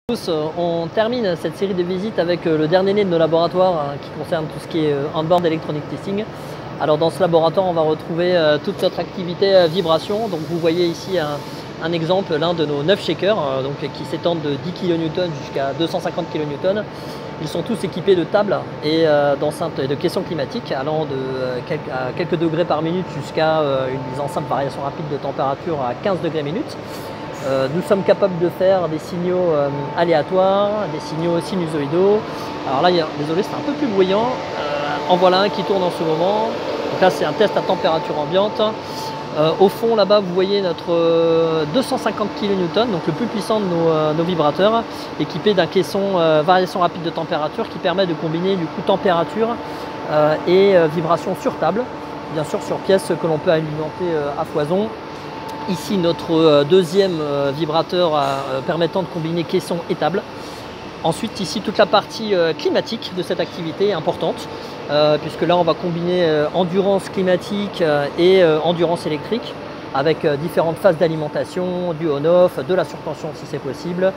Tous, on termine cette série de visites avec le dernier né de nos laboratoires qui concerne tout ce qui est on-board electronic testing. Alors dans ce laboratoire, on va retrouver toute notre activité vibration. Donc vous voyez ici un exemple, l'un de nos 9 shakers qui s'étendent de 10 kN jusqu'à 250 kN. Ils sont tous équipés de tables et d'enceintes et de caissons climatiques allant de quelques degrés par minute jusqu'à une enceinte variation rapide de température à 15 degrés minute. Nous sommes capables de faire des signaux aléatoires, des signaux sinusoïdaux. Alors là, désolé, c'est un peu plus bruyant. En voilà un qui tourne en ce moment. Donc là, c'est un test à température ambiante. Au fond, là-bas, vous voyez notre 250 kN, donc le plus puissant de nos vibrateurs, équipé d'un caisson variation rapide de température qui permet de combiner du coup température et vibration sur table, bien sûr sur pièces que l'on peut alimenter à foison. Ici notre deuxième vibrateur permettant de combiner caisson et table. Ensuite ici toute la partie climatique de cette activité est importante puisque là on va combiner endurance climatique et endurance électrique avec différentes phases d'alimentation, du on-off, de la surtension si c'est possible.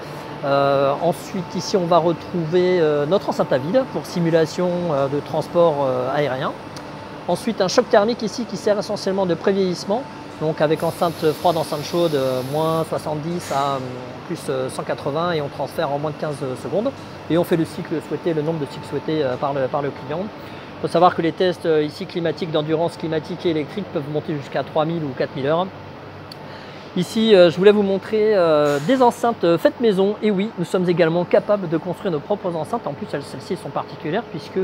Ensuite ici on va retrouver notre enceinte à vide pour simulation de transport aérien. Ensuite un choc thermique ici qui sert essentiellement de prévieillissement. Donc avec enceinte froide, enceinte chaude, moins 70 à plus 180 et on transfère en moins de 15 secondes. Et on fait le cycle souhaité, le nombre de cycles souhaités par le client. Il faut savoir que les tests ici climatiques, d'endurance climatique et électrique peuvent monter jusqu'à 3000 ou 4000 heures. Ici, je voulais vous montrer des enceintes faites maison. Et oui, nous sommes également capables de construire nos propres enceintes. En plus, celles-ci sont particulières puisque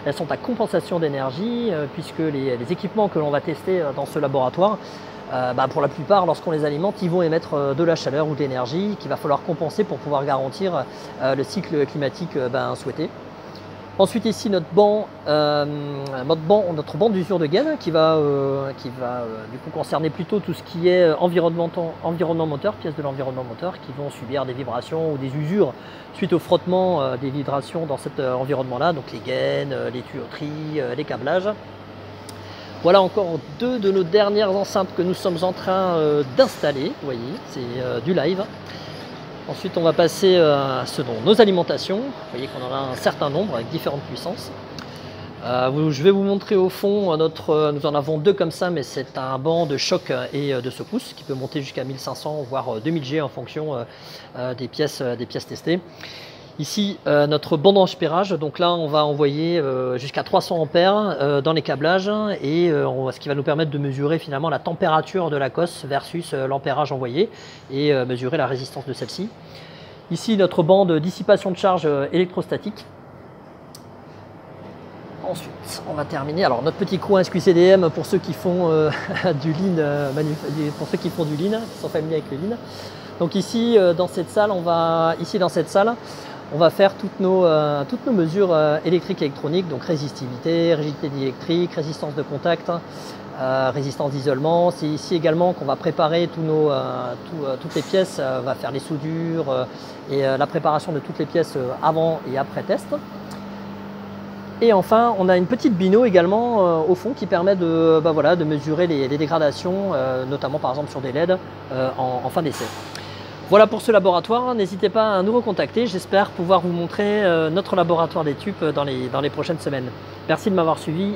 elles sont à compensation d'énergie, puisque les équipements que l'on va tester dans ce laboratoire, pour la plupart, lorsqu'on les alimente, ils vont émettre de la chaleur ou de l'énergie qu'il va falloir compenser pour pouvoir garantir le cycle climatique souhaité. Ensuite ici notre banc d'usure de gaine qui va du coup concerner plutôt tout ce qui est environnement moteur, pièces de l'environnement moteur qui vont subir des vibrations ou des usures suite au frottement des vibrations dans cet environnement-là, donc les gaines, les tuyauteries, les câblages. Voilà encore deux de nos dernières enceintes que nous sommes en train d'installer, vous voyez, c'est du live. Ensuite, on va passer à ce dont nos alimentations. Vous voyez qu'on en a un certain nombre avec différentes puissances. Je vais vous montrer au fond, nous en avons deux comme ça, mais c'est un banc de choc et de secousse qui peut monter jusqu'à 1500 voire 2000 G en fonction des pièces testées. Ici, notre banc d'ampérage, donc là on va envoyer jusqu'à 300 ampères dans les câblages et ce qui va nous permettre de mesurer finalement la température de la cosse versus l'ampérage envoyé et mesurer la résistance de celle-ci. Ici, notre banc de dissipation de charge électrostatique. Ensuite, on va terminer. Alors notre petit coin SQCDM pour ceux qui font du lean, qui sont familiers avec le lean. Donc ici, dans cette salle, on va faire toutes nos mesures électriques et électroniques, donc résistivité, rigidité électrique, résistance de contact, résistance d'isolement. C'est ici également qu'on va préparer toutes les pièces, on va faire les soudures et la préparation de toutes les pièces avant et après test. Et enfin, on a une petite bino également au fond qui permet de mesurer les dégradations, notamment par exemple sur des LED en fin d'essai. Voilà pour ce laboratoire, n'hésitez pas à nous recontacter, j'espère pouvoir vous montrer notre laboratoire d'études dans les prochaines semaines. Merci de m'avoir suivi,